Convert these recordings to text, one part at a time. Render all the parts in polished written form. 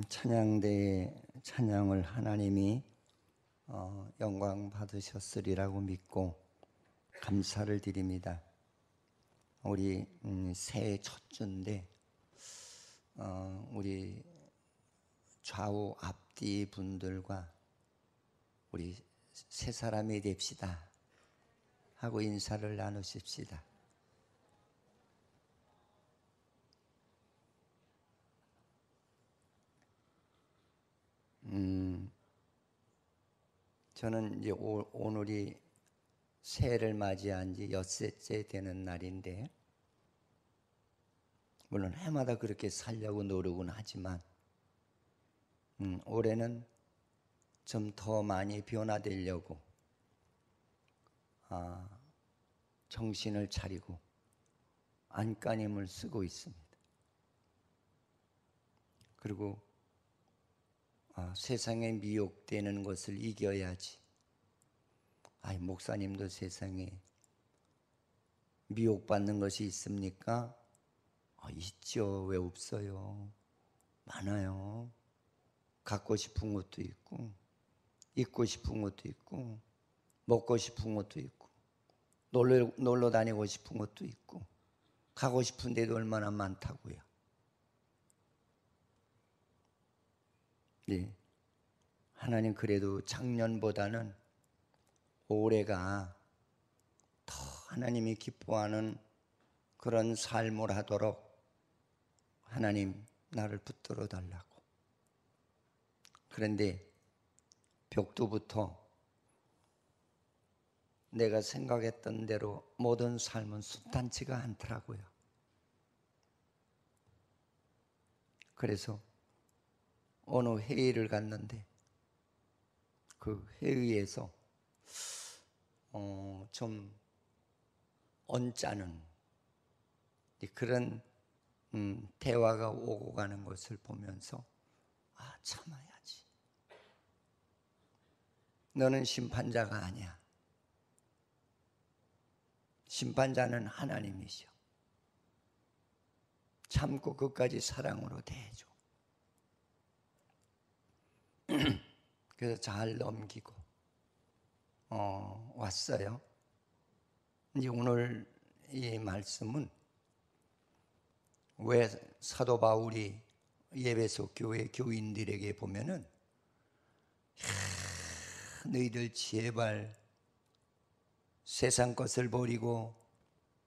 찬양대의 찬양을 하나님이 영광 받으셨으리라고 믿고 감사를 드립니다. 우리 새해 첫 주인데 우리 좌우 앞뒤 분들과 우리 새 사람이 됩시다 하고 인사를 나누십시다. 저는 이제 오늘이 새해를 맞이한 지 엿새째 되는 날인데, 물론 해마다 그렇게 살려고 노력은 하지만 올해는 좀 더 많이 변화되려고 정신을 차리고 안간힘을 쓰고 있습니다. 그리고 세상에 미혹되는 것을 이겨야지. 목사님도 세상에 미혹받는 것이 있습니까? 있죠. 왜 없어요? 많아요. 갖고 싶은 것도 있고, 입고 싶은 것도 있고, 먹고 싶은 것도 있고, 놀러 다니고 싶은 것도 있고, 가고 싶은 데도 얼마나 많다고요. 네. 하나님 그래도 작년보다는 올해가 더 하나님이 기뻐하는 그런 삶을 하도록 하나님 나를 붙들어 달라고. 그런데 벽두부터 내가 생각했던 대로 모든 삶은 순탄치가 않더라고요. 그래서 어느 회의를 갔는데 그 회의에서 좀 언짢은 그런 대화가 오고 가는 것을 보면서 참아야지. 너는 심판자가 아니야. 심판자는 하나님이셔. 참고 끝까지 사랑으로 대해줘. 그래서 잘 넘기고 왔어요. 이제 오늘 이 말씀은 왜 사도 바울이 에베소 교회 교인들에게 보면은 너희들 제발 세상 것을 버리고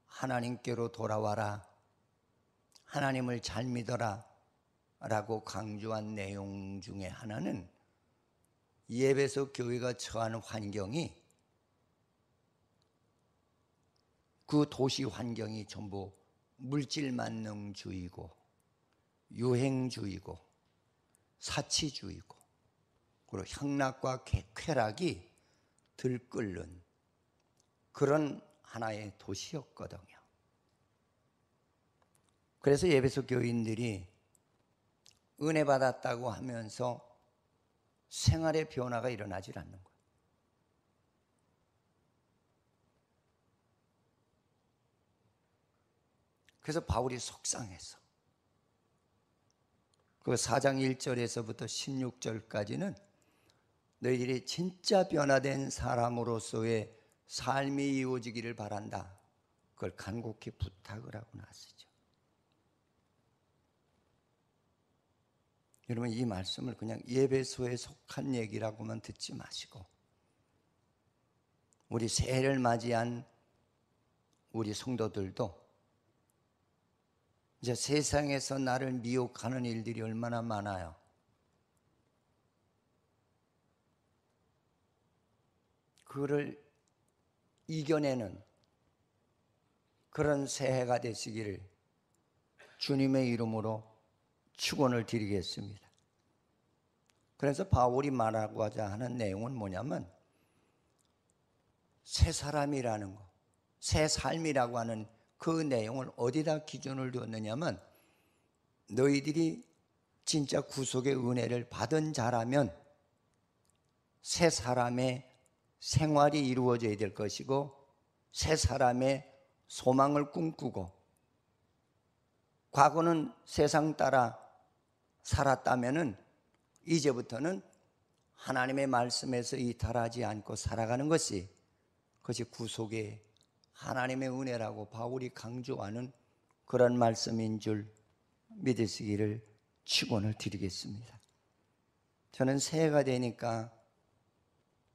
하나님께로 돌아와라, 하나님을 잘 믿어라 라고 강조한 내용 중에 하나는 에베소 교회가 처한 환경이, 그 도시 환경이 전부 물질 만능주의고 유행주의고 사치주의고 그리고 향락과 쾌락이 들끓는 그런 하나의 도시였거든요. 그래서 에베소 교인들이 은혜 받았다고 하면서 생활의 변화가 일어나질 않는 거예요. 그래서 바울이 속상해서 그 4장 1절에서부터 16절까지는 너희들이 진짜 변화된 사람으로서의 삶이 이루어지기를 바란다, 그걸 간곡히 부탁을 하고 나서죠. 여러분, 이 말씀을 그냥 에베소에 속한 얘기라고만 듣지 마시고 우리 새해를 맞이한 우리 성도들도 이제 세상에서 나를 미혹하는 일들이 얼마나 많아요. 그거를 이겨내는 그런 새해가 되시기를 주님의 이름으로 축원을 드리겠습니다. 그래서 바울이 말하고자 하는 내용은 뭐냐면 새 사람이라는 거, 새 삶이라고 하는 그 내용을 어디다 기준을 두었느냐면 너희들이 진짜 구속의 은혜를 받은 자라면 새 사람의 생활이 이루어져야 될 것이고 새 사람의 소망을 꿈꾸고 과거는 세상 따라 살았다면은 이제부터는 하나님의 말씀에서 이탈하지 않고 살아가는 것이, 그것이 구속의 하나님의 은혜라고 바울이 강조하는 그런 말씀인 줄 믿으시기를 축원을 드리겠습니다. 저는 새해가 되니까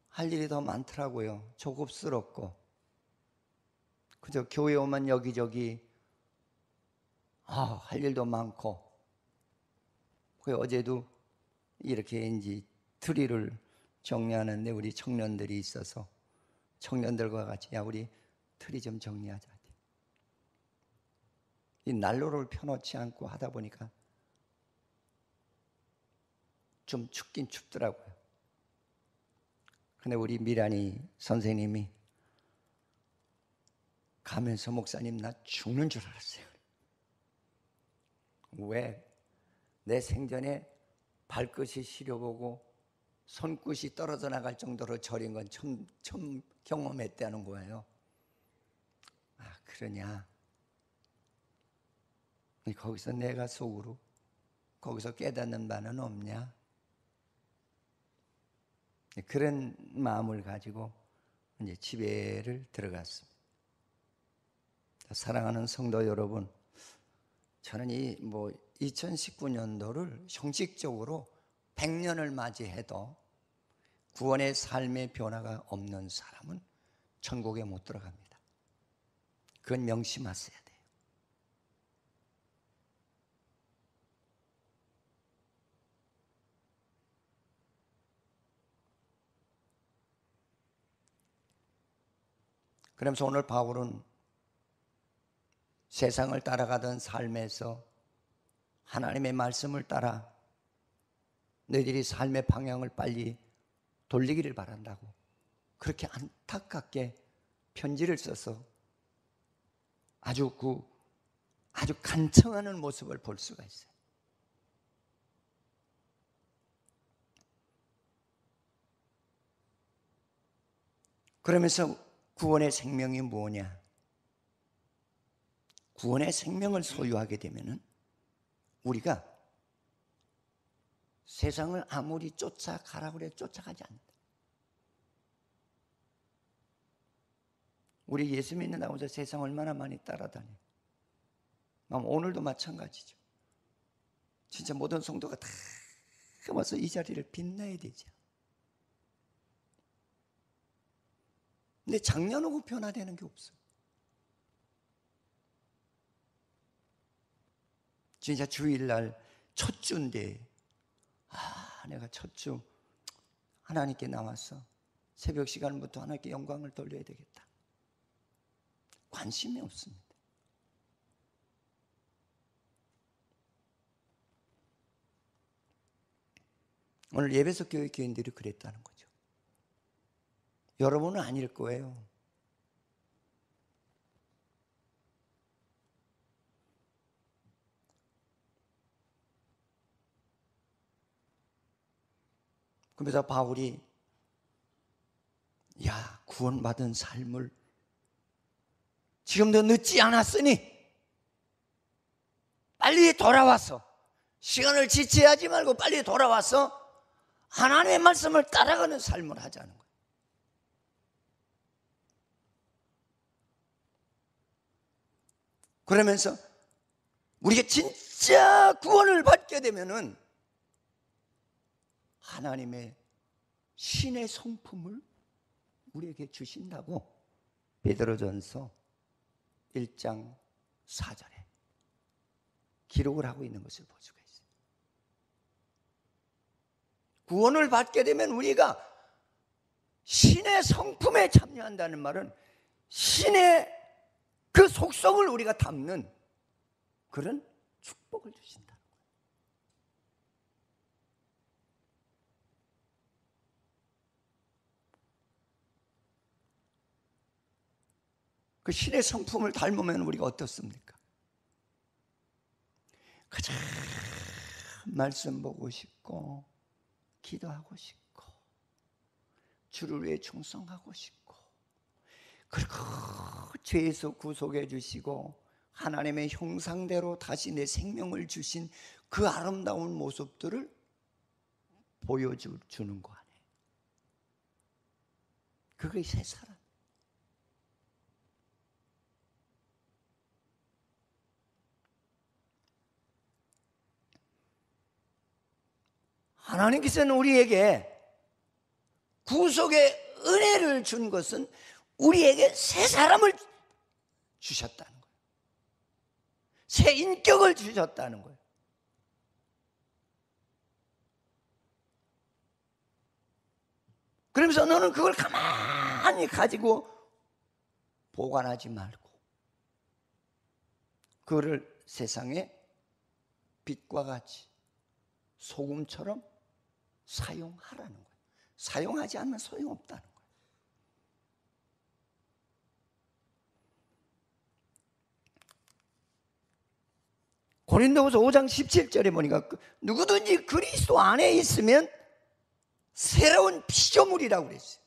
할 일이 더 많더라고요. 조급스럽고 그저 교회 오면 여기저기 할 일도 많고, 어제도 이렇게 이제 트리를 정리하는데 우리 청년들이 있어서 청년들과 같이 우리 트리 좀 정리하자. 이 난로를 펴놓지 않고 하다 보니까 좀 춥긴 춥더라고요. 근데 우리 미란이 선생님이 가면서 목사님 나 죽는 줄 알았어요. 왜? 내 생전에 발끝이 시려보고 손끝이 떨어져 나갈 정도로 저린 건 처음 경험했다는 거예요. 그러냐? 거기서 내가 속으로 거기서 깨닫는 바는 없냐? 그런 마음을 가지고 이제 집회를 들어갔습니다. 사랑하는 성도 여러분, 저는 2019년도를 형식적으로 100년을 맞이해도 구원의 삶의 변화가 없는 사람은 천국에 못 들어갑니다. 그건 명심하셔야 돼요. 그러면서 오늘 바울은 세상을 따라가던 삶에서 하나님의 말씀을 따라 너희들이 삶의 방향을 빨리 돌리기를 바란다고 그렇게 안타깝게 편지를 써서 아주 간청하는 모습을 볼 수가 있어요. 그러면서 구원의 생명이 뭐냐? 구원의 생명을 소유하게 되면은 우리가 세상을 아무리 쫓아가라고 그래 쫓아가지 않는다. 우리 예수 믿는다고 해서 세상 얼마나 많이 따라다녀. 오늘도 마찬가지죠. 진짜 모든 성도가 다 와서 이 자리를 빛내야 되죠. 근데 작년 오고 변화되는 게 없어요. 진짜 주일날 첫 주인데 내가 첫 주 하나님께 나와서 새벽 시간부터 하나님께 영광을 돌려야 되겠다. 관심이 없습니다. 오늘 예배석 교회 교인들이 그랬다는 거죠. 여러분은 아닐 거예요. 그래서 바울이 구원받은 삶을 지금도 늦지 않았으니 빨리 돌아와서 시간을 지체하지 말고 빨리 돌아와서 하나님의 말씀을 따라가는 삶을 하자는 거예요. 그러면서 우리가 진짜 구원을 받게 되면은 하나님의 신의 성품을 우리에게 주신다고 베드로전서 1장 4절에 기록을 하고 있는 것을 볼 수가 있어요. 구원을 받게 되면 우리가 신의 성품에 참여한다는 말은 신의 그 속성을 우리가 담는 그런 축복을 주신다. 그 신의 성품을 닮으면 우리가 어떻습니까? 가장 말씀 보고 싶고 기도하고 싶고 주를 위해 충성하고 싶고 그리고 죄에서 구속해 주시고 하나님의 형상대로 다시 내 생명을 주신 그 아름다운 모습들을 보여주는 거 아니에요. 그게 새 사람. 하나님께서는 우리에게 구속의 은혜를 준 것은 우리에게 새 사람을 주셨다는 거예요. 새 인격을 주셨다는 거예요. 그러면서 너는 그걸 가만히 가지고 보관하지 말고 그거를 세상에 빛과 같이 소금처럼 사용하라는 거예요. 사용하지 않으면 소용없다는 거예요. 고린도후서 5장 17절에 보니까 누구든지 그리스도 안에 있으면 새로운 피조물이라고 그랬어요.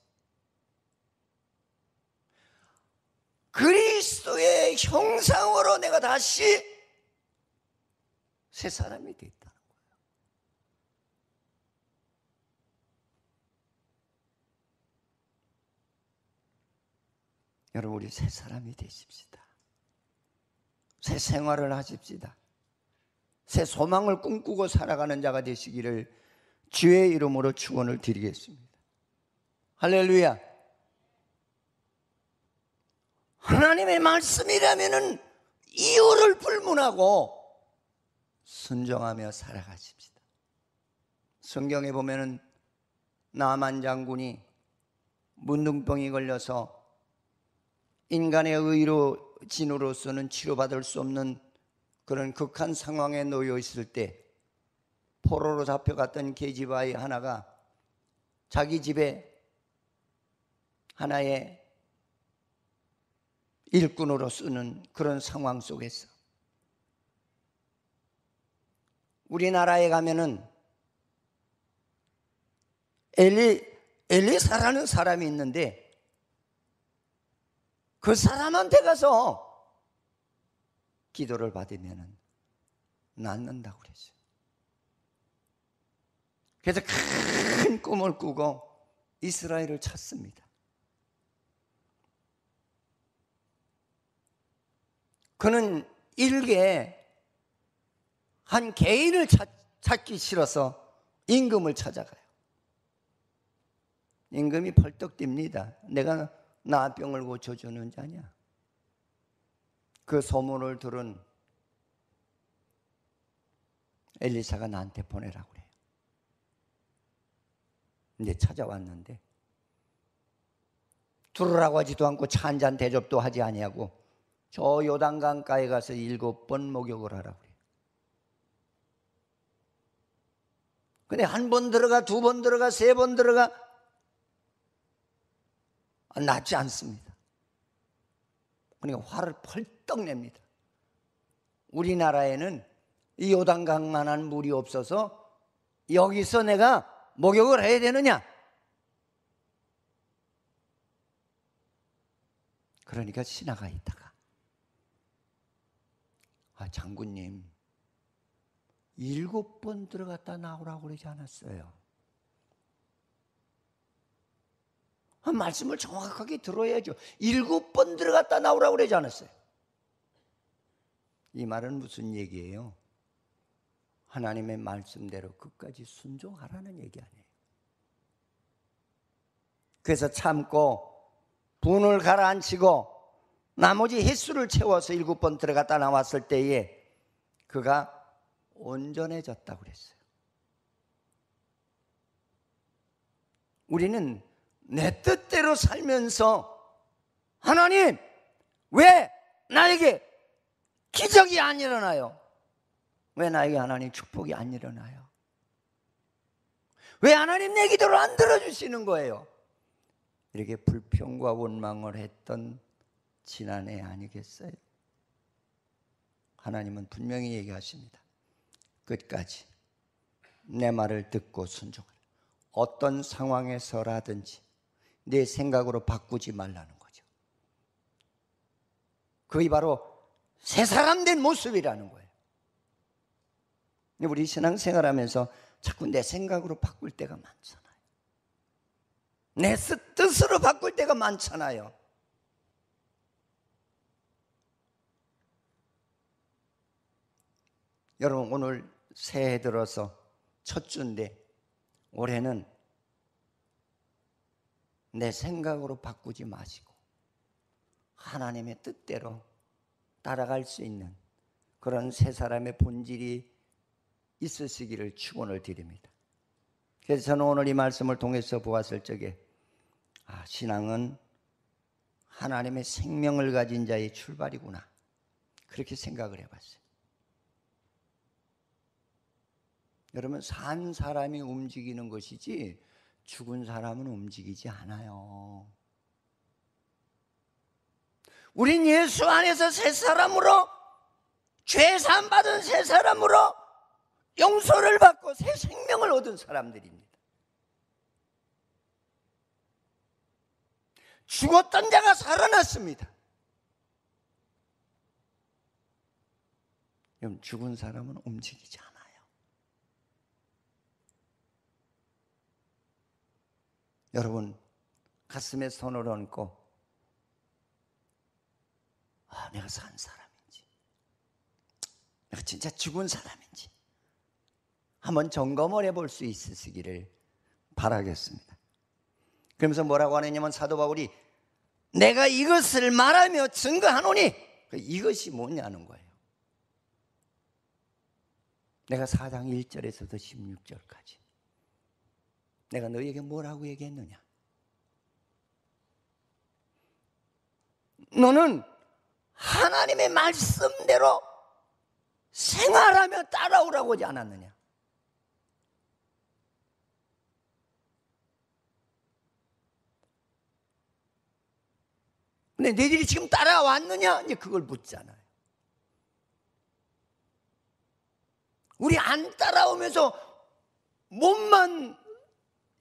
그리스도의 형상으로 내가 다시 새 사람이 됐다는 거예요. 여러분, 우리 새 사람이 되십시다. 새 생활을 하십시다. 새 소망을 꿈꾸고 살아가는 자가 되시기를 주의 이름으로 축원을 드리겠습니다. 할렐루야. 하나님의 말씀이라면은 이유를 불문하고 순종하며 살아가십시다. 성경에 보면은 나만 장군이 문둥병이 걸려서 인간의 의로 진으로서는 치료받을 수 없는 그런 극한 상황에 놓여 있을 때 포로로 잡혀갔던 계집아이 하나가 자기 집에 하나의 일꾼으로 쓰는 그런 상황 속에서 우리나라에 가면은 엘리사라는 사람이 있는데 그 사람한테 가서 기도를 받으면 낫는다고 그랬어요. 그래서 큰 꿈을 꾸고 이스라엘을 찾습니다. 그는 일개 한 개인을 찾기 싫어서 임금을 찾아가요. 임금이 벌떡 뜁니다. 내가 나 병을 고쳐주는 자냐? 그 소문을 들은 엘리사가 나한테 보내라고 그래요. 이제 찾아왔는데 들으라고 하지도 않고 차 한 잔 대접도 하지 아니하고 저 요단강가에 가서 7번 목욕을 하라고 그래요. 근데 한 번 들어가, 2번 들어가, 3번 들어가 낫지 않습니다. 그러니까 화를 펄떡 냅니다. 우리나라에는 이 요단강만한 물이 없어서 여기서 내가 목욕을 해야 되느냐? 그러니까 신하가 있다가 장군님 7번 들어갔다 나오라고 그러지 않았어요? 말씀을 정확하게 들어야죠. 7번 들어갔다 나오라고 그러지 않았어요? 이 말은 무슨 얘기예요? 하나님의 말씀대로 끝까지 순종하라는 얘기 아니에요. 그래서 참고 분을 가라앉히고 나머지 횟수를 채워서 7번 들어갔다 나왔을 때에 그가 온전해졌다고 그랬어요. 우리는 내 뜻대로 살면서 하나님 왜 나에게 기적이 안 일어나요? 왜 나에게 하나님 축복이 안 일어나요? 왜 하나님 내 기도를 안 들어주시는 거예요? 이렇게 불평과 원망을 했던 지난해 아니겠어요? 하나님은 분명히 얘기하십니다. 끝까지 내 말을 듣고 순종하라. 어떤 상황에서라든지 내 생각으로 바꾸지 말라는 거죠. 그게 바로 새 사람 된 모습이라는 거예요. 우리 신앙생활하면서 자꾸 내 생각으로 바꿀 때가 많잖아요. 내 뜻으로 바꿀 때가 많잖아요. 여러분, 오늘 새해 들어서 첫 주인데 올해는 내 생각으로 바꾸지 마시고 하나님의 뜻대로 따라갈 수 있는 그런 세 사람의 본질이 있으시기를 축원을 드립니다. 그래서 저는 오늘 이 말씀을 통해서 보았을 적에 신앙은 하나님의 생명을 가진 자의 출발이구나, 그렇게 생각을 해봤어요. 여러분, 산 사람이 움직이는 것이지 죽은 사람은 움직이지 않아요. 우린 예수 안에서 새 사람으로, 죄 사함 받은 새 사람으로 용서를 받고 새 생명을 얻은 사람들입니다. 죽었던 자가 살아났습니다. 여러분, 죽은 사람은 움직이지 않아요. 여러분, 가슴에 손을 얹고 내가 산 사람인지, 내가 진짜 죽은 사람인지 한번 점검을 해볼 수 있으시기를 바라겠습니다. 그러면서 뭐라고 하느냐면, 사도 바울이 내가 이것을 말하며 증거하노니, 이것이 뭐냐는 거예요. 내가 4장 1절에서부터 16절까지 내가 너희에게 뭐라고 얘기했느냐? 너는 하나님의 말씀대로 생활하며 따라오라고 하지 않았느냐? 근데 너희들이 지금 따라왔느냐? 이제 그걸 묻잖아요. 우리 안 따라오면서 몸만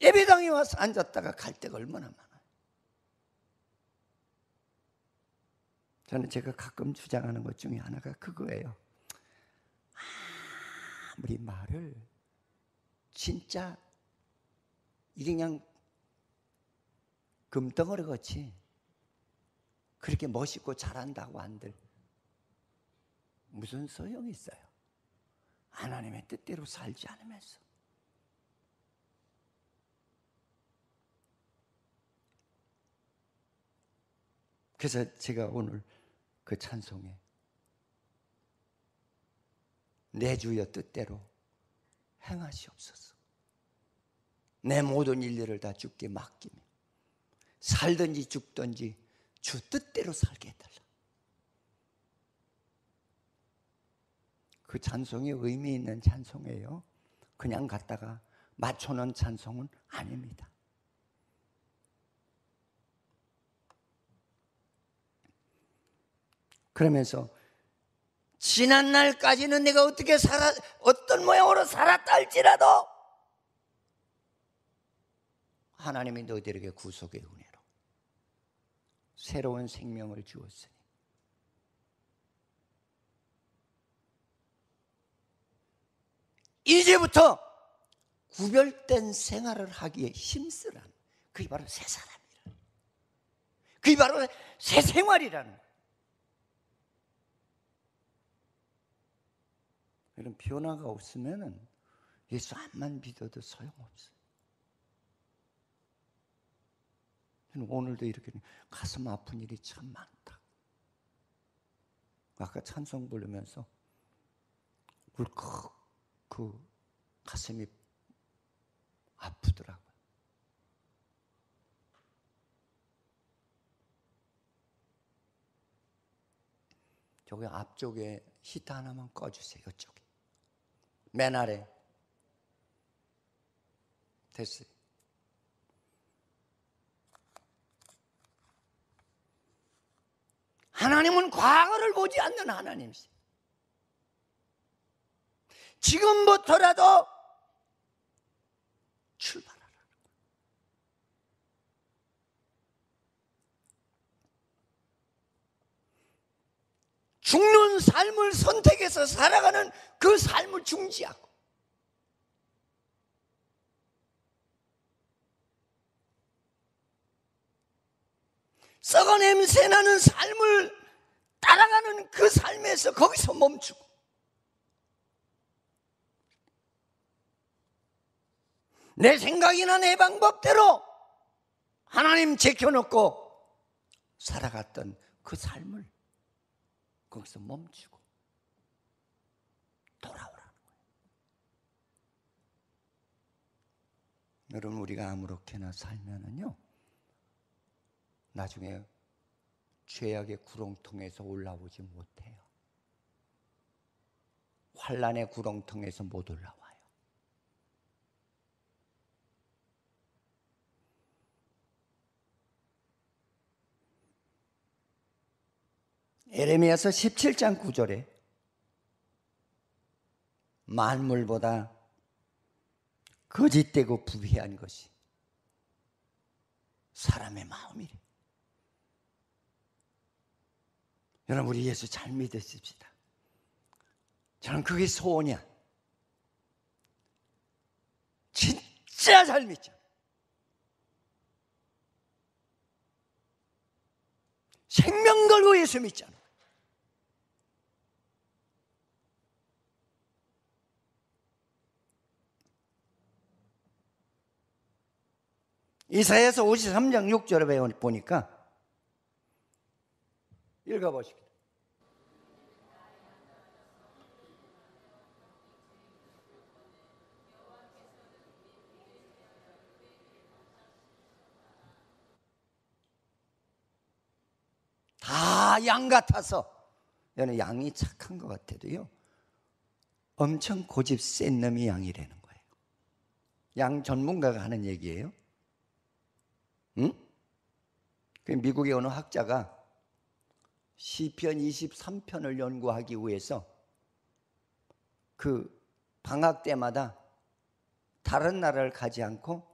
예배당에 와서 앉았다가 갈 때가 얼마나 많아요. 저는 제가 가끔 주장하는 것 중에 하나가 그거예요. 아무리 말을 진짜 이게 그냥 금덩어리 같이 그렇게 멋있고 잘한다고 한들 무슨 소용이 있어요? 하나님의 뜻대로 살지 않으면서. 그래서 제가 오늘 그 찬송에 내 주여 뜻대로 행하시옵소서, 내 모든 일들을 다 주께 맡기며 살든지 죽든지 주 뜻대로 살게 해달라. 그 찬송이 의미 있는 찬송이에요. 그냥 갖다가 맞춰놓은 찬송은 아닙니다. 그러면서 지난 날까지는 내가 어떤 모양으로 살았다 할지라도 하나님이 너희들에게 구속의 은혜로 새로운 생명을 주었으니 이제부터 구별된 생활을 하기에 힘쓰라는, 그게 바로 새 사람이라는, 그게 바로 새 생활이라는 거예요. 이런 변화가 없으면 예수 안만 믿어도 소용없어요. 오늘도 이렇게 가슴 아픈 일이 참 많다. 아까 찬송 부르면서 울컥 그 가슴이 아프더라고요. 저기 앞쪽에 히터 하나만 꺼주세요. 이쪽에 맨 아래. 됐어요. 하나님은 과거를 보지 않는 하나님이세요. 지금부터라도 출발하라. 죽는 삶을 선택해서 살아가는 그 삶을 중지하고 썩어 냄새나는 삶을 따라가는 그 삶에서 거기서 멈추고, 내 생각이나 내 방법대로 하나님 제껴놓고 살아갔던 그 삶을 거기서 멈추고 돌아오라는 거예요. 여러분, 우리가 아무렇게나 살면은요, 나중에 죄악의 구렁텅에서 올라오지 못해요. 환난의 구렁텅에서 못 올라와요. 에레미야서 17장 9절에 만물보다 거짓되고 부패한 것이 사람의 마음이래. 여러분, 우리 예수 잘 믿으십시다. 저는 그게 소원이야. 진짜 잘 믿죠. 생명 걸고 예수 믿잖아. 이사야서 53장 6절에 보니까 읽어보십시오. 다 양 같아서, 여러분, 양이 착한 것 같아도요, 엄청 고집 센 놈이 양이라는 거예요. 양 전문가가 하는 얘기예요. 응? 그 미국의 어느 학자가 시편 23편을 연구하기 위해서 그 방학 때마다 다른 나라를 가지 않고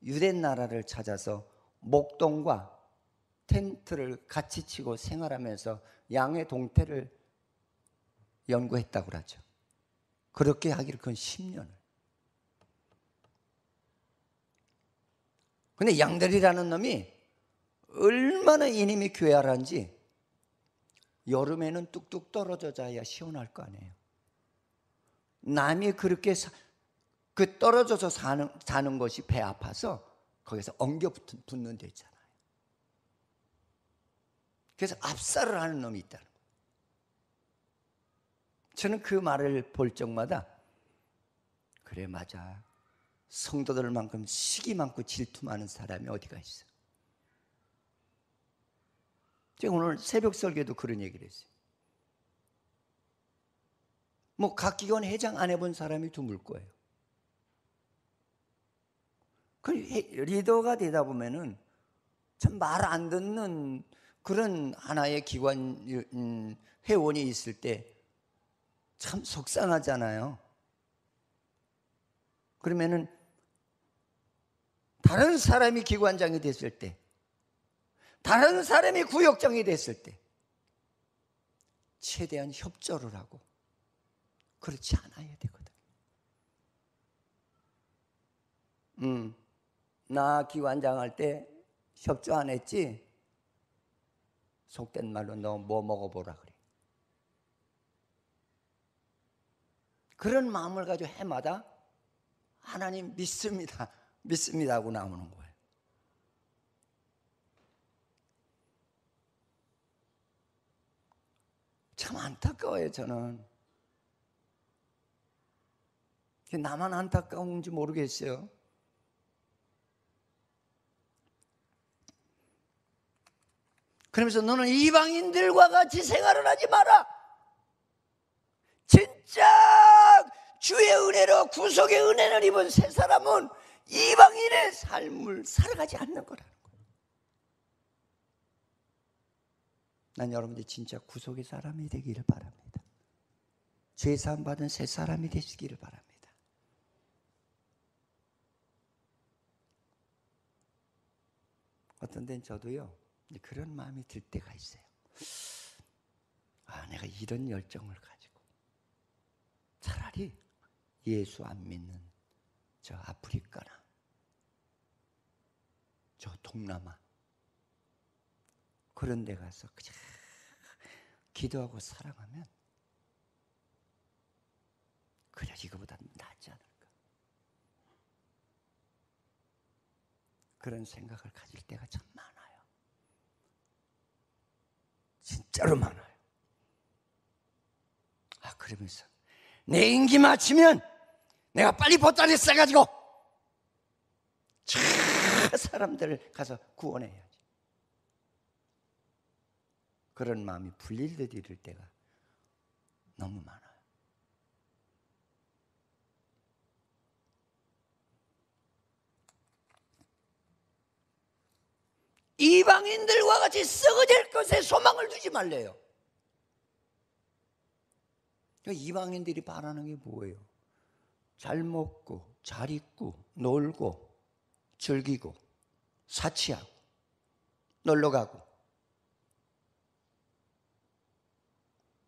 유대 나라를 찾아서 목동과 텐트를 같이 치고 생활하면서 양의 동태를 연구했다고 그러죠. 그렇게 하기를 그건 10년을. 근데 양들이라는 놈이 얼마나 이놈이 괴활한지, 여름에는 뚝뚝 떨어져 자야 시원할 거 아니에요. 남이 그렇게 그 떨어져서 사는 것이 배 아파서 거기서 엉겨 붙는 데 있잖아요. 그래서 압살을 하는 놈이 있다는 거예요. 저는 그 말을 볼 적마다, 그래, 맞아, 성도들만큼 시기 많고 질투 많은 사람이 어디가 있어. 제가 오늘 새벽 설교도 그런 얘기를 했어요. 뭐 각 기관 회장 안 해본 사람이 드물 거예요. 그 리더가 되다 보면은 참 말 안 듣는 그런 하나의 기관 회원이 있을 때 참 속상하잖아요. 그러면은 다른 사람이 기관장이 됐을 때, 다른 사람이 구역장이 됐을 때 최대한 협조를 하고 그렇지 않아야 되거든. 나 기관장 할 때 협조 안 했지? 속된 말로 너 뭐 먹어보라 그래. 그런 마음을 가지고 해마다 하나님 믿습니다, 믿습니다 하고 나오는 거예요. 참 안타까워요. 저는 나만 안타까운지 모르겠어요. 그러면서 너는 이방인들과 같이 생활을 하지 마라. 진짜 주의 은혜로 구속의 은혜를 입은 새 사람은 이방인의 삶을 살아가지 않는 거라는 거예요. 난 여러분들이 진짜 구속의 사람이 되기를 바랍니다. 죄사함 받은 새 사람이 되시기를 바랍니다. 어떤 데는 저도요, 그런 마음이 들 때가 있어요. 아, 내가 이런 열정을 가지고 차라리 예수 안 믿는 저 아프리카나 저 동남아 그런 데 가서 그냥 기도하고 사랑하면 그래 이거보다 낫지 않을까. 그런 생각을 가질 때가 참 많아요. 진짜로 많아요. 그러면서 내 임기 마치면 내가 빨리 보따리 싸가지고 저 사람들을 가서 구원해야지. 그런 마음이 불릴 듯 이럴 때가 너무 많아요. 이방인들과 같이 썩어질 것에 소망을 두지 말래요. 이방인들이 바라는 게 뭐예요? 잘 먹고 잘 입고 놀고 즐기고 사치하고 놀러가고,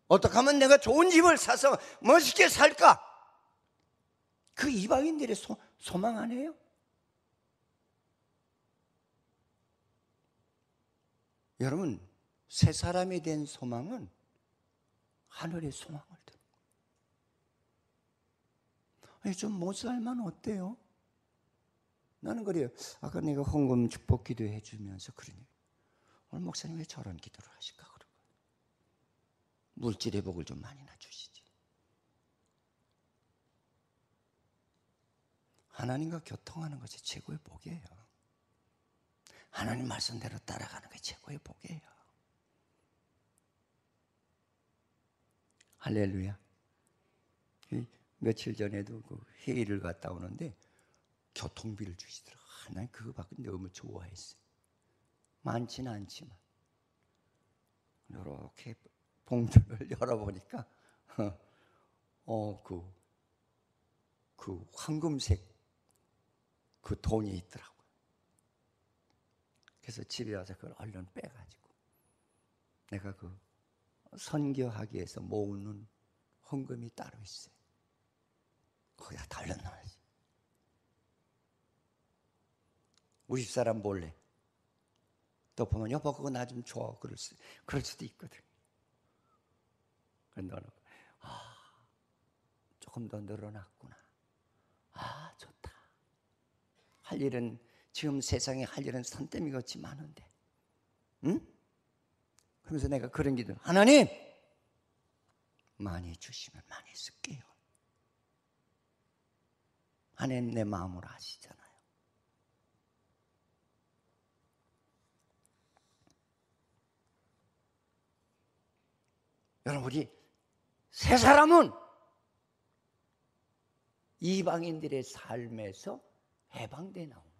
어떻게 하면 내가 좋은 집을 사서 멋있게 살까? 그 이방인들의 소망 아니에요? 여러분, 새 사람이 된 소망은 하늘의 소망을 듭니다. 좀 못 살면 어때요? 나는 그래요. 아까 내가 헌금 축복 기도해 주면서 그러니 오늘 목사님 왜 저런 기도를 하실까? 그러고 물질의 복을 좀 많이나 주시지. 하나님과 교통하는 것이 최고의 복이에요. 하나님 말씀대로 따라가는 게 최고의 복이에요. 할렐루야. 며칠 전에도 그 회의를 갔다 오는데 교통비를 주시더라고요. 난 그거 받고 너무 좋아했어요. 많지는 않지만 이렇게 봉투를 열어보니까 그 황금색 그 돈이 있더라고요. 그래서 집에 와서 그걸 얼른 빼가지고 내가 그 선교하기 위해서 모으는 헌금이 따로 있어요. 거기다 달려놔야지. 우리 집사람 몰래 또 보면 여보 그거 나 좀 줘. 그럴 수도 있거든. 그런데 너는 조금 더 늘어났구나. 좋다. 할 일은 지금 세상에 할 일은 산더미 같이 많은데, 응? 그러면서 내가 그런 기도, 하나님 많이 주시면 많이 쓸게요. 하나님 내 마음으로 아시잖아요. 여러분, 우리 새 사람은 이방인들의 삶에서 해방돼 나오는 거예요.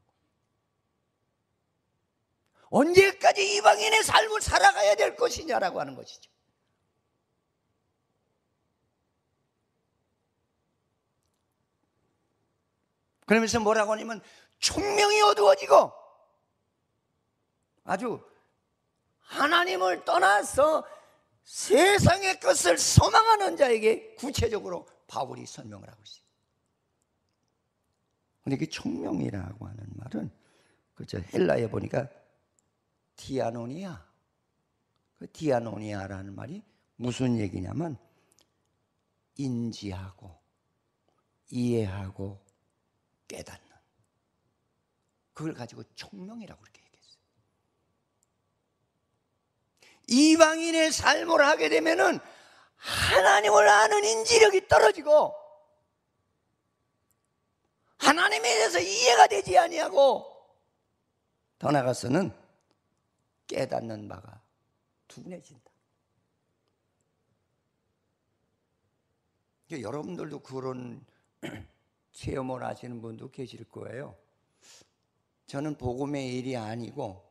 언제까지 이방인의 삶을 살아가야 될 것이냐라고 하는 것이죠. 그러면서 뭐라고 하냐면 총명이 어두워지고 아주 하나님을 떠나서 세상의 것을 소망하는 자에게 구체적으로 바울이 설명을 하고 있어요. 근데 그 총명이라고 하는 말은 그저 헬라에 보니까 디아노니아, 그 디아노니아라는 말이 무슨 얘기냐면 인지하고 이해하고 깨닫는, 그걸 가지고 총명이라고 그렇게 얘기했어요. 이방인의 삶을 하게 되면은 하나님을 아는 인지력이 떨어지고 하나님에 대해서 이해가 되지 아니하고 더 나아가서는 깨닫는 바가 둔해진다. 여러분들도 그런 체험을 하시는 분도 계실 거예요. 저는 복음의 일이 아니고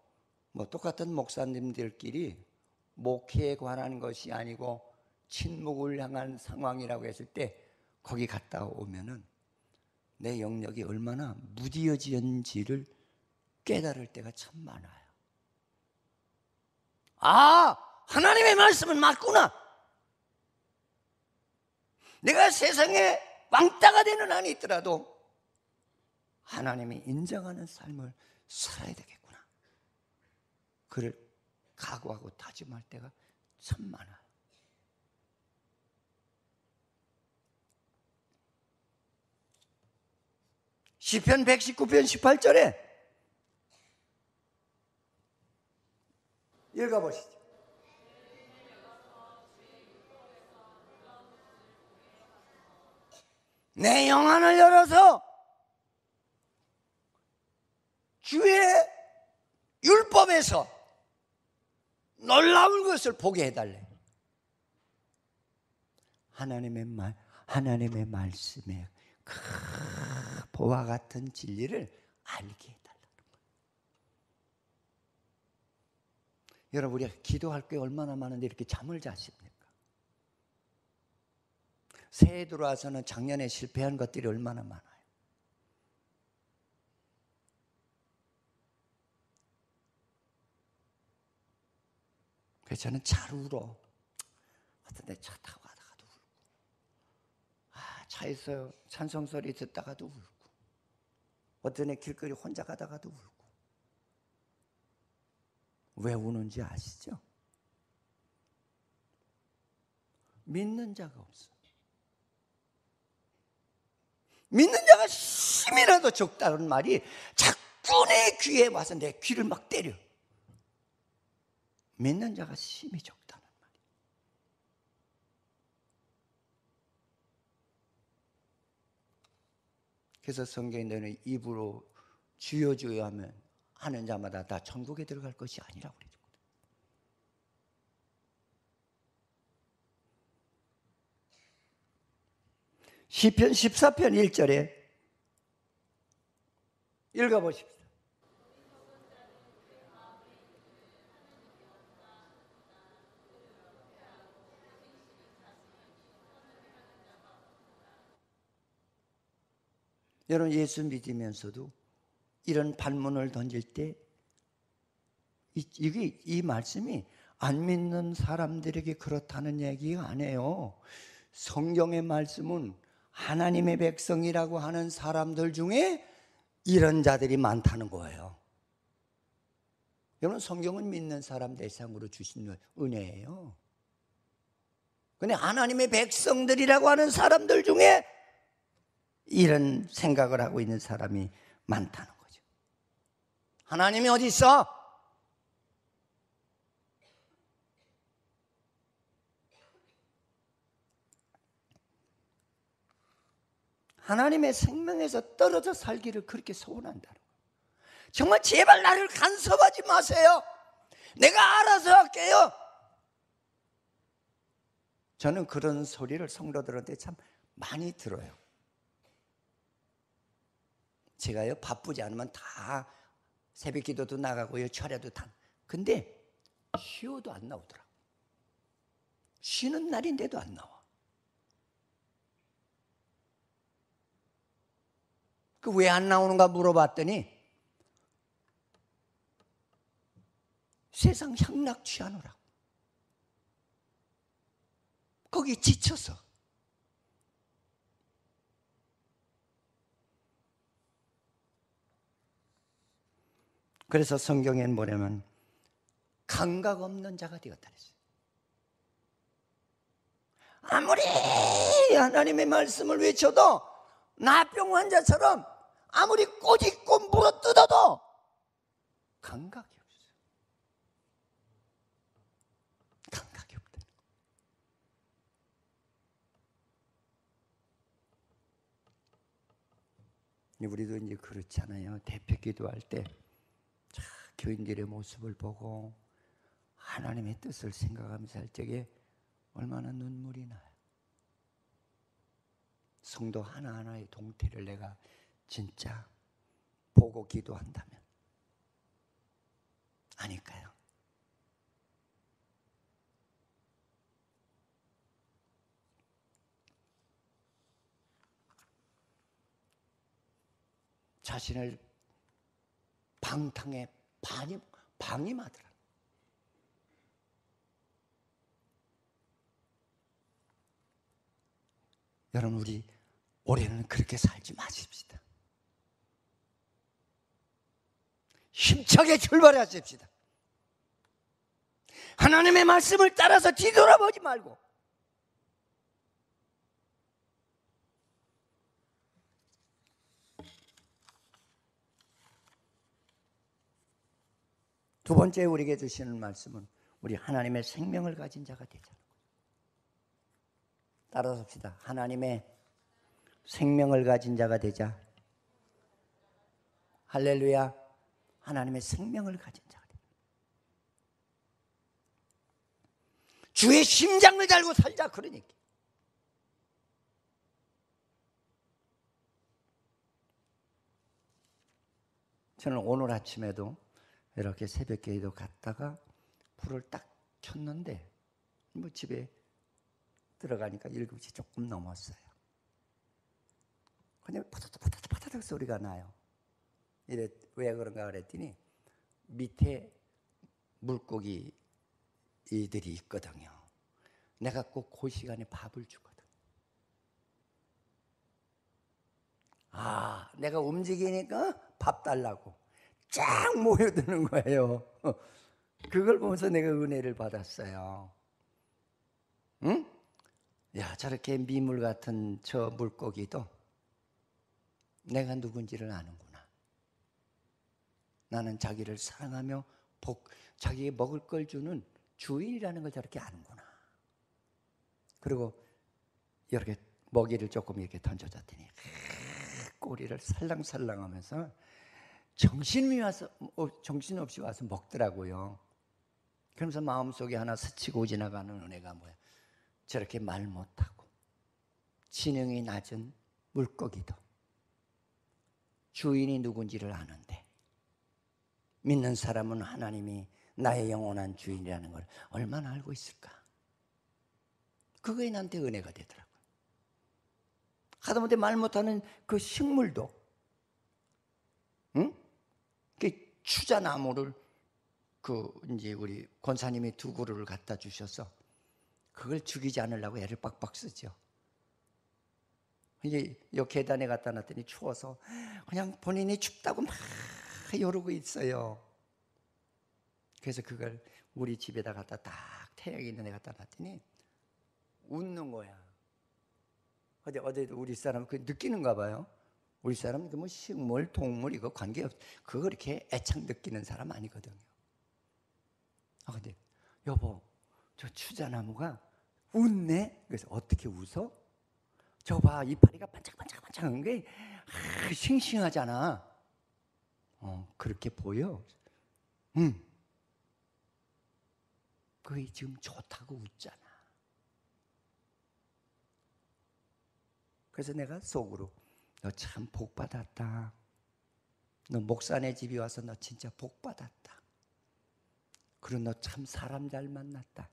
똑같은 목사님들끼리 목회에 관한 것이 아니고 침묵을 향한 상황이라고 했을 때 거기 갔다 오면은 내 영역이 얼마나 무디어지는지를 깨달을 때가 참 많아요. 하나님의 말씀은 맞구나. 내가 세상에 왕따가 되는 한이 있더라도 하나님이 인정하는 삶을 살아야 되겠구나. 그를 각오하고 다짐할 때가 참 많아요. 시편 119편 18절에 읽어보시죠. 내 영안을 열어서 주의 율법에서 놀라운 것을 보게 해달래. 하나님의 말씀에 그 보와 같은 진리를 알게 해달라는 거예요. 여러분, 우리가 기도할 게 얼마나 많은데 이렇게 잠을 자십니까? 새해 들어와서는 작년에 실패한 것들이 얼마나 많아요. 그래서 저는 잘 울어. 어떤 데 차 타고 가다가도 울고, 차에서 찬송 소리 듣다가도 울고, 어떤 데 길거리 혼자 가다가도 울고. 왜 우는지 아시죠? 믿는 자가 없어. 믿는 자가 심이라도 적다는 말이 자꾸 내 귀에 와서 내 귀를 막 때려. 믿는 자가 심이 적다는 말이에요. 그래서 성경에 너는 입으로 주여 주여 하는 자마다 다 천국에 들어갈 것이 아니라고 그러죠. 시편 14편 1절에 읽어보십시오. 여러분, 예수 믿으면서도 이런 반문을 던질 때 이 말씀이 안 믿는 사람들에게 그렇다는 얘기가 아니에요. 성경의 말씀은 하나님의 백성이라고 하는 사람들 중에 이런 자들이 많다는 거예요. 여러분, 성경은 믿는 사람 대상으로 주신 은혜예요. 근데 하나님의 백성들이라고 하는 사람들 중에 이런 생각을 하고 있는 사람이 많다는 거죠. 하나님이 어디 있어? 하나님의 생명에서 떨어져 살기를 그렇게 소원한다는 거예요. 정말 제발 나를 간섭하지 마세요. 내가 알아서 할게요. 저는 그런 소리를 성도들한테 참 많이 들어요. 제가요, 바쁘지 않으면 다 새벽 기도도 나가고요, 철야도 다. 근데 쉬어도 안 나오더라. 쉬는 날인데도 안 나와. 그 왜 안 나오는가 물어봤더니 세상 향락 취하노라고. 거기 지쳐서. 그래서 성경엔 뭐냐면 감각 없는 자가 되었다 그랬어요. 아무리 하나님의 말씀을 외쳐도 나병 환자처럼 아무리 꼬집고 물어뜯어도 감각이 없어요. 감각이 없다. 우리도 이제 그렇잖아요. 대표 기도할 때 교인들의 모습을 보고 하나님의 뜻을 생각하면서 할 적에 얼마나 눈물이 나요. 성도 하나하나의 동태를 내가 진짜 보고 기도한다면 아닐까요? 자신을 방탕에 방임하더라. 여러분, 우리 올해는 그렇게 살지 마십시다. 힘차게 출발하십시다. 하나님의 말씀을 따라서 뒤돌아보지 말고 두 번째 우리에게 주시는 말씀은 우리 하나님의 생명을 가진 자가 되자. 따라서 합시다. 하나님의 생명을 가진 자가 되자. 할렐루야. 하나님의 생명을 가진 자가 되자. 주의 심장을 달고 살자. 그러니까 저는 오늘 아침에도 이렇게 새벽 기도 갔다가 불을 딱 켰는데 뭐 집에 들어가니까 7시 조금 넘었어요. 그냥 파다닥 소리가 나요. 이래 왜 그런가 그랬더니 밑에 물고기 이들이 있거든요. 내가 꼭 그 시간에 밥을 주거든. 내가 움직이니까 밥 달라고 쫙 모여드는 거예요. 그걸 보면서 내가 은혜를 받았어요. 응? 야, 저렇게 미물 같은 저 물고기도 내가 누군지를 아는구나. 나는 자기를 사랑하며 자기에게 먹을 걸 주는 주인이라는 걸 저렇게 아는구나. 그리고 이렇게 먹이를 조금 이렇게 던져줬더니 꼬리를 살랑살랑하면서 정신없이 와서 먹더라고요. 그러면서 마음속에 하나 스치고 지나가는 은혜가 뭐야? 저렇게 말 못하고 지능이 낮은 물고기도 주인이 누군지를 아는데 믿는 사람은 하나님이 나의 영원한 주인이라는 걸 얼마나 알고 있을까? 그거에 나한테 은혜가 되더라고요. 하다못해 말 못하는 그 식물도, 응? 그 추자나무를 이제 우리 권사님이 2그루를 갖다 주셔서 그걸 죽이지 않으려고 애를 빡빡 쓰죠. 이제 이 계단에 갖다 놨더니 추워서 그냥 본인이 춥다고 막 이러고 있어요. 그래서 그걸 우리 집에다 갖다 딱 태양이 있는 데 갖다 놨더니 웃는 거야. 어제도 우리 사람 그 느끼는가 봐요. 우리 사람은 뭐 식물, 동물 이거 관계없. 그거 이렇게 애착 느끼는 사람 아니거든요. 근데 여보, 저 추자나무가 웃네. 그래서 어떻게 웃어? 저 봐, 이파리가 반짝반짝반짝한 게 싱싱하잖아. 그렇게 보여. 그게 지금 좋다고 웃잖아. 그래서 내가 속으로 너 참 복받았다. 너 목사네 집에 와서 너 진짜 복받았다. 그리고 너 참 사람 잘 만났다.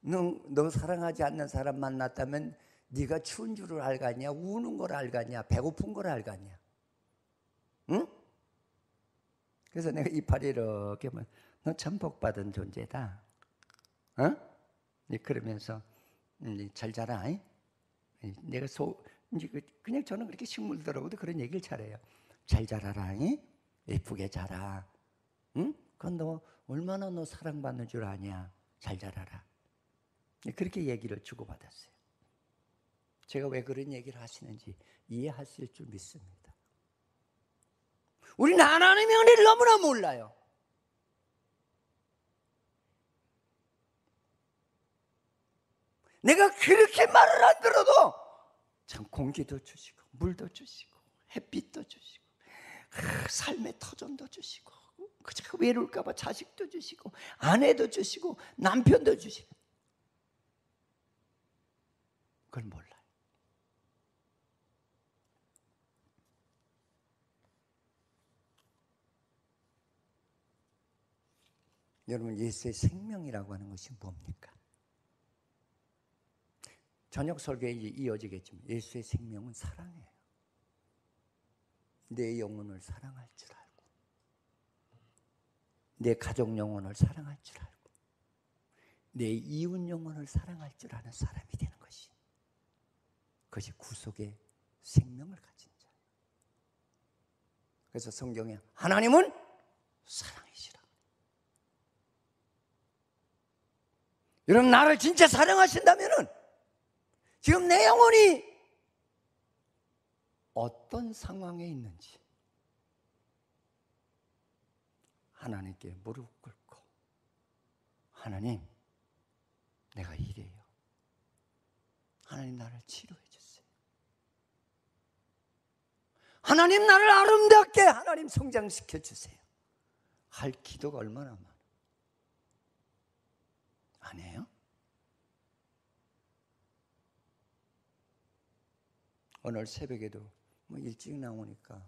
너 사랑하지 않는 사람 만났다면 네가 추운 줄을 알겠냐? 우는 걸 알겠냐? 배고픈 걸 알겠냐? 응? 그래서 내가 이파리 이렇게 하면 너 참 복받은 존재다. 그러면서 잘 자라. 내가 그냥 저는 그렇게 식물들하고도 그런 얘기를 잘해요. 잘 자라라. 예쁘게 자라. 응? 그건 너 얼마나 너 사랑받는 줄 아냐. 잘 자라라. 그렇게 얘기를 주고받았어요. 제가 왜 그런 얘기를 하시는지 이해하실 줄 믿습니다. 우리는 하나님의 은혜를 너무나 몰라요. 내가 그렇게 말을 안 들어도 참 공기도 주시고 물도 주시고 햇빛도 주시고 삶의 터전도 주시고 그저 외로울까 봐 자식도 주시고 아내도 주시고 남편도 주시고 그걸 몰라요. 여러분, 예수의 생명이라고 하는 것이 뭡니까? 저녁 설교에 이어지겠지만 예수의 생명은 사랑이에요. 내 영혼을 사랑할 줄 알고 내 가족 영혼을 사랑할 줄 알고 내 이웃 영혼을 사랑할 줄 아는 사람이 되는 것이 그것이 구속의 생명을 가진 자예요. 그래서 성경에 하나님은 사랑이시라. 여러분, 나를 진짜 사랑하신다면은 지금 내 영혼이 어떤 상황에 있는지 하나님께 무릎 꿇고, 하나님, 내가 이래요. 하나님, 나를 치료해 주세요. 하나님, 나를 아름답게 하나님 성장시켜 주세요. 할 기도가 얼마나 많아. 안 해요? 오늘 새벽에도 뭐 일찍 나오니까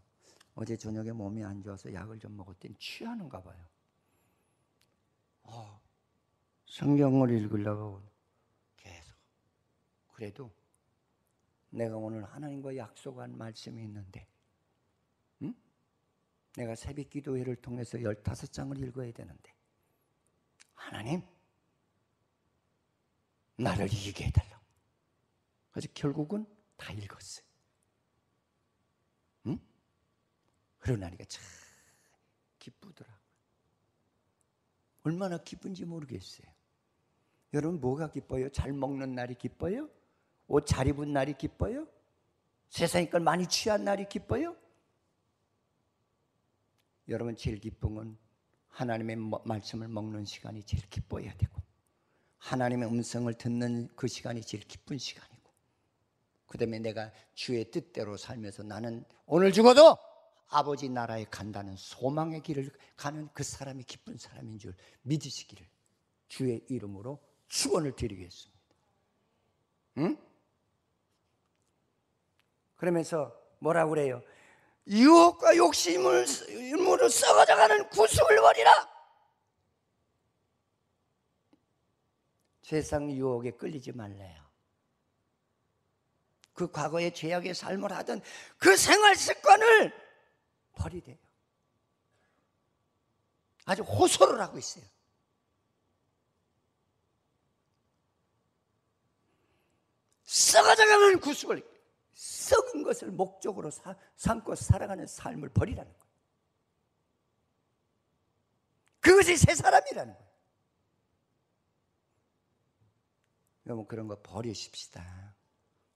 어제 저녁에 몸이 안 좋아서 약을 좀 먹었더니 취하는가 봐요. 성경을 읽으려고 계속. 그래도 내가 오늘 하나님과 약속한 말씀이 있는데, 응? 내가 새벽 기도회를 통해서 15장을 읽어야 되는데, 하나님, 나를 이기게 해달라고. 그래서 결국은 다 읽었어요. 응? 그러나니까 참 기쁘더라고요. 얼마나 기쁜지 모르겠어요. 여러분, 뭐가 기뻐요? 잘 먹는 날이 기뻐요? 옷 잘 입은 날이 기뻐요? 세상의 걸 많이 취한 날이 기뻐요? 여러분, 제일 기쁜 건 하나님의 말씀을 먹는 시간이 제일 기뻐야 되고, 하나님의 음성을 듣는 그 시간이 제일 기쁜 시간이고, 그 다음에 내가 주의 뜻대로 살면서 나는 오늘 죽어도 아버지 나라에 간다는 소망의 길을 가는 그 사람이 기쁜 사람인 줄 믿으시기를 주의 이름으로 축원을 드리겠습니다. 응? 그러면서 뭐라고 그래요? 유혹과 욕심으로 썩어져가는 구습을 버리라. 세상 유혹에 끌리지 말래요. 그 과거의 죄악의 삶을 하던 그 생활 습관을 버리래요. 아주 호소를 하고 있어요. 썩어져가는 구습을, 썩은 것을 목적으로 삼고 살아가는 삶을 버리라는 거예요. 그것이 새 사람이라는 거예요. 여러분, 그런 거 버리십시다.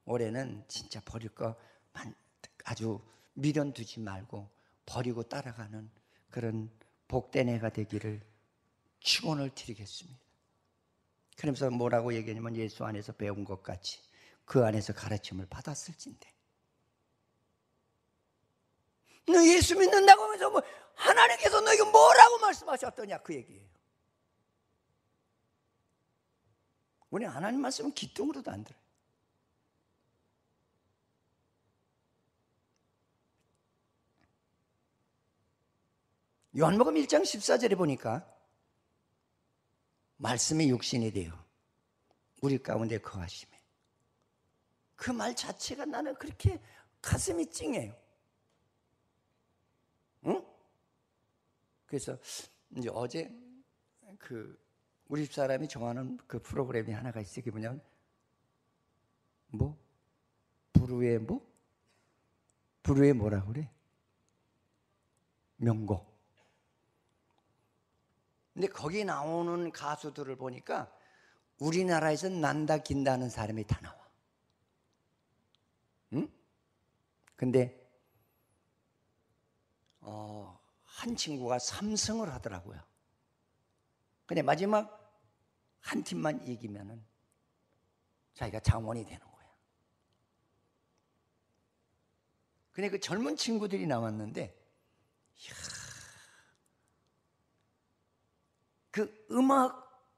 올해는 진짜 버릴 거 아주 미련 두지 말고 버리고 따라가는 그런 복된 해가 되기를 축원을 드리겠습니다. 그러면서 뭐라고 얘기하냐면, 예수 안에서 배운 것 같이 그 안에서 가르침을 받았을진데. 너 예수 믿는다고 하면서 뭐 하나님께서 너에게 뭐라고 말씀하셨더냐, 그 얘기예요. 우리 하나님 말씀은 귀뚱으로도 안 들어요. 요한복음 1장 14절에 보니까 말씀이 육신이 되어 우리 가운데 거하시매. 그 말 자체가 나는 그렇게 가슴이 찡해요. 응? 그래서 이제 어제 우리 집사람이 정하는 그 프로그램이 하나가 있어요. 그게 뭐냐면 부르의 부르의 뭐라고 그래? 명곡. 근데 거기 나오는 가수들을 보니까 우리나라에서 난다 긴다 하는 사람이 다 나와. 응? 근데 한 친구가 3승을 하더라고요. 근데 마지막 한 팀만 이기면은 자기가 장원이 되는 거야. 근데 그 젊은 친구들이 나왔는데, 이야, 그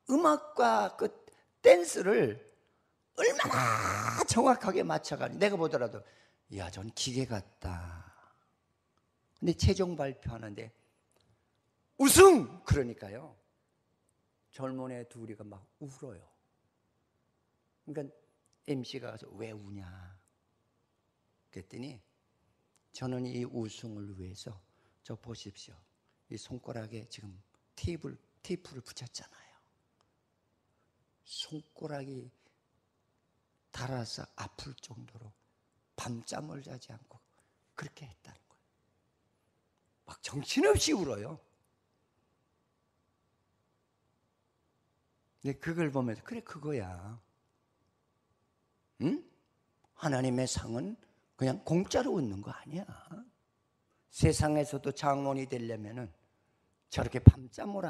음악과 그 댄스를 얼마나 정확하게 맞춰가지고 내가 보더라도, 이야, 전 기계 같다. 근데 최종 발표하는데 우승! 그러니까요, 젊은 애 둘이가 막 울어요. 그러니까 MC가 가서 왜 우냐 그랬더니, 저는 이 우승을 위해서 저 보십시오, 이 손가락에 지금 테이프를 붙였잖아요. 손가락이 닳아서 아플 정도로 밤잠을 자지 않고 그렇게 했다는 거예요. 막 정신없이 울어요. 근데 그걸 보면서 그래 그거야. 응? 하나님의 상은 그냥 공짜로 얻는 거 아니야. 세상에서도 장원이 되려면은 저렇게 밤잠을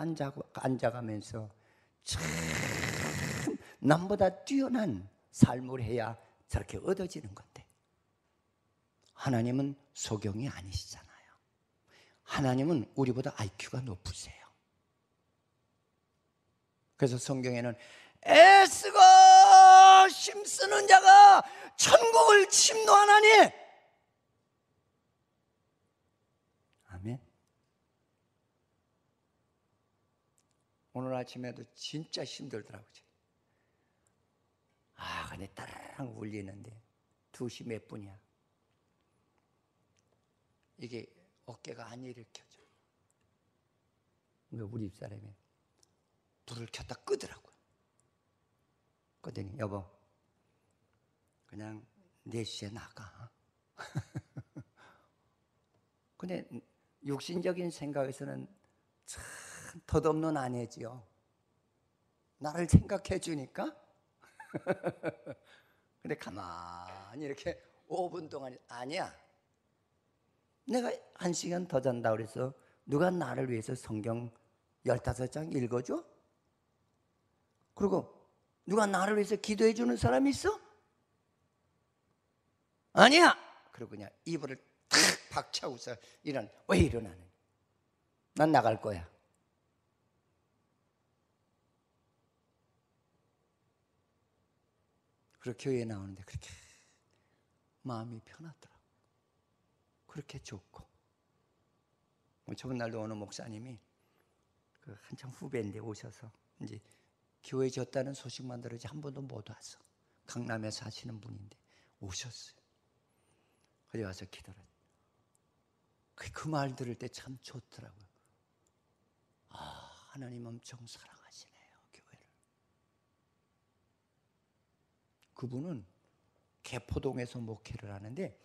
앉아가면서 참 남보다 뛰어난 삶을 해야 저렇게 얻어지는 건데, 하나님은 소경이 아니시잖아요. 하나님은 우리보다 IQ가 높으세요. 그래서 성경에는 애쓰고 힘쓰는 자가 천국을 침노하나니. 아멘. 오늘 아침에도 진짜 힘들더라고요. 근데 따라랑 울리는데 2시 몇 분이야. 이게 어깨가 안 일으켜져. 우리 집사람이 불을 켰다 끄더라고요. 그랬더니 여보 그냥 4시에 나가. 근데 육신적인 생각에서는 참 덧없는 아내지요. 나를 생각해 주니까. 근데 가만히 이렇게 5분 동안 아니야. 내가 1시간 더 잔다고 그래서 누가 나를 위해서 성경 15장 읽어줘? 그리고 누가 나를 위해서 기도해 주는 사람이 있어? 아니야. 그리고 그냥 이불을 탁 박차고서 왜 일어나는? 난 나갈 거야. 그리고 교회에 나오는데 그렇게 마음이 편하더라고. 그렇게 좋고. 저번 날도 어느 목사님이 한참 후배인데 오셔서 이제 교회 졌다는 소식만 들었지 한 번도 못 왔어. 강남에 사시는 분인데 오셨어요. 그래 와서 기도를. 그 말 들을 때 참 좋더라고요. 하나님 엄청 사랑하시네요, 교회를. 그분은 개포동에서 목회를 하는데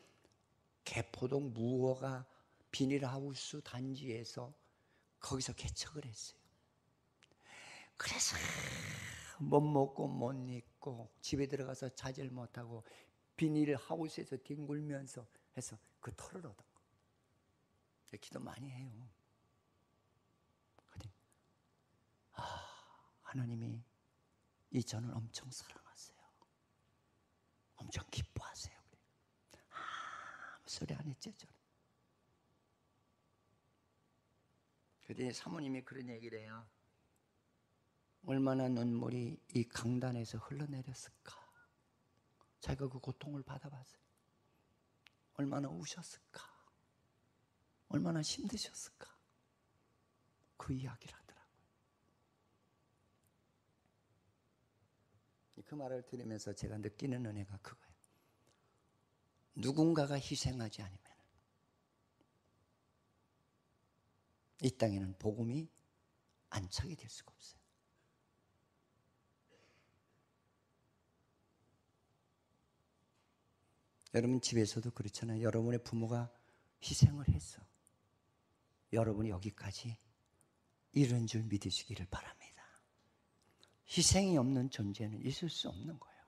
개포동 무허가 비닐하우스 단지에서 거기서 개척을 했어요. 그래서 못 먹고 못 입고 집에 들어가서 자질 못하고 비닐하우스에서 뒹굴면서 해서 그 털을 얻은 거. 기도 많이 해요. 하나님이 이 저는 엄청 사랑하세요. 엄청 기뻐하세요. 아무 소리 안 했죠, 저는. 그런데 사모님이 그런 얘기를 해요. 얼마나 눈물이 이 강단에서 흘러내렸을까. 자기가 그 고통을 받아봤어요. 얼마나 우셨을까. 얼마나 힘드셨을까. 그 이야기를 하더라고요. 그 말을 들으면서 제가 느끼는 은혜가 그거예요. 누군가가 희생하지 않으면 이 땅에는 복음이 안착이 될 수가 없어요. 여러분 집에서도 그렇잖아요. 여러분의 부모가 희생을 했어. 여러분이 여기까지 이른 줄 믿으시기를 바랍니다. 희생이 없는 존재는 있을 수 없는 거예요.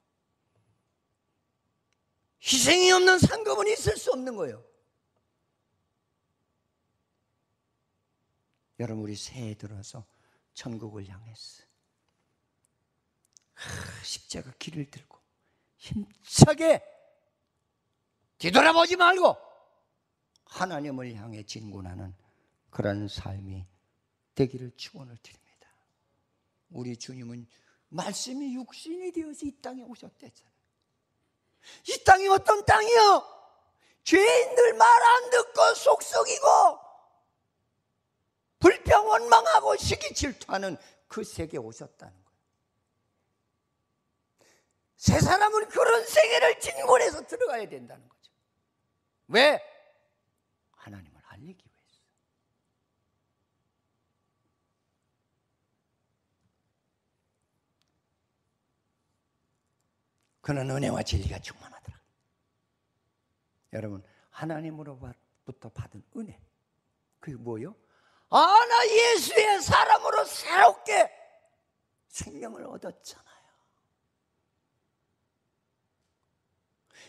희생이 없는 상급은 있을 수 없는 거예요. 여러분 우리 새해 들어서 천국을 향했어. 십자가 길을 들고 힘차게 뒤돌아보지 말고 하나님을 향해 진군하는 그런 삶이 되기를 축원을 드립니다. 우리 주님은 말씀이 육신이 되어서 이 땅에 오셨대잖아요. 이 땅이 어떤 땅이요? 죄인들 말 안 듣고 속썩이고 불평 원망하고 시기 질투하는 그 세계에 오셨다는 거예요. 새 사람은 그런 세계를 진군해서 들어가야 된다는 거죠. 왜? 하나님을 알리기 위해서. 그런 은혜와 진리가 충만하더라. 여러분 하나님으로부터 받은 은혜 그게 뭐예요? 나 예수의 사람으로 새롭게 생명을 얻었잖아요.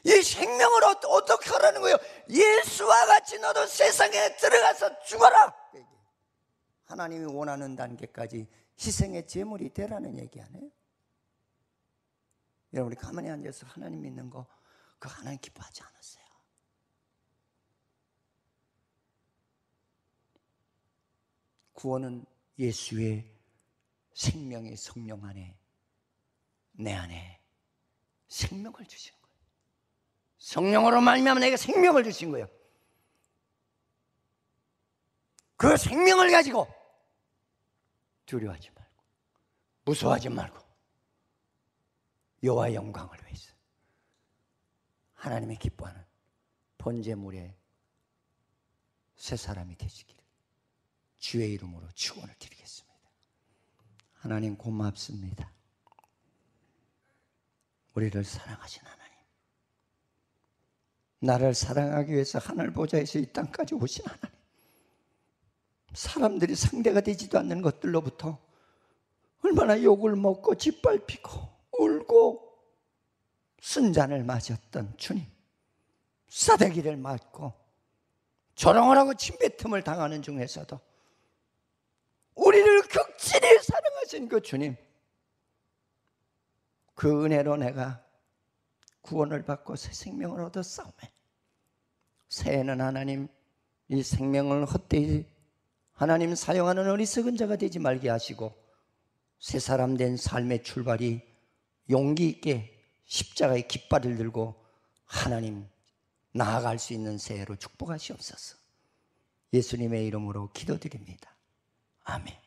이 생명을 어떻게 하라는 거예요? 예수와 같이 너도 세상에 들어가서 죽어라. 하나님이 원하는 단계까지 희생의 제물이 되라는 얘기 아니에요? 여러분, 우리 가만히 앉아서 하나님 믿는 거, 그거 하나님 기뻐하지 않았어요. 구원은 예수의 생명의 성령 안에, 내 안에 생명을 주신 거예요. 성령으로 말미암아 내게 생명을 주신 거예요. 그 생명을 가지고 두려워하지 말고 무서워하지 말고 여호와의 영광을 위해서 하나님이 기뻐하는 번제물의 새 사람이 되시기를 주의 이름으로 축원을 드리겠습니다. 하나님 고맙습니다. 우리를 사랑하신 하나님, 나를 사랑하기 위해서 하늘 보좌에서 이 땅까지 오신 하나님, 사람들이 상대가 되지도 않는 것들로부터 얼마나 욕을 먹고 짓밟히고 울고 순잔을 맞았던 주님, 싸대기를 맞고 조롱을 하고 침뱉음을 당하는 중에서도 우리를 극진히 사랑하신 그 주님, 그 은혜로 내가 구원을 받고 새 생명을 얻었사오매 새해는 하나님 이 생명을 헛되이 하나님 사용하는 어리석은 자가 되지 말게 하시고 새 사람 된 삶의 출발이 용기 있게 십자가의 깃발을 들고 하나님 나아갈 수 있는 새해로 축복하시옵소서. 예수님의 이름으로 기도드립니다. 아멘.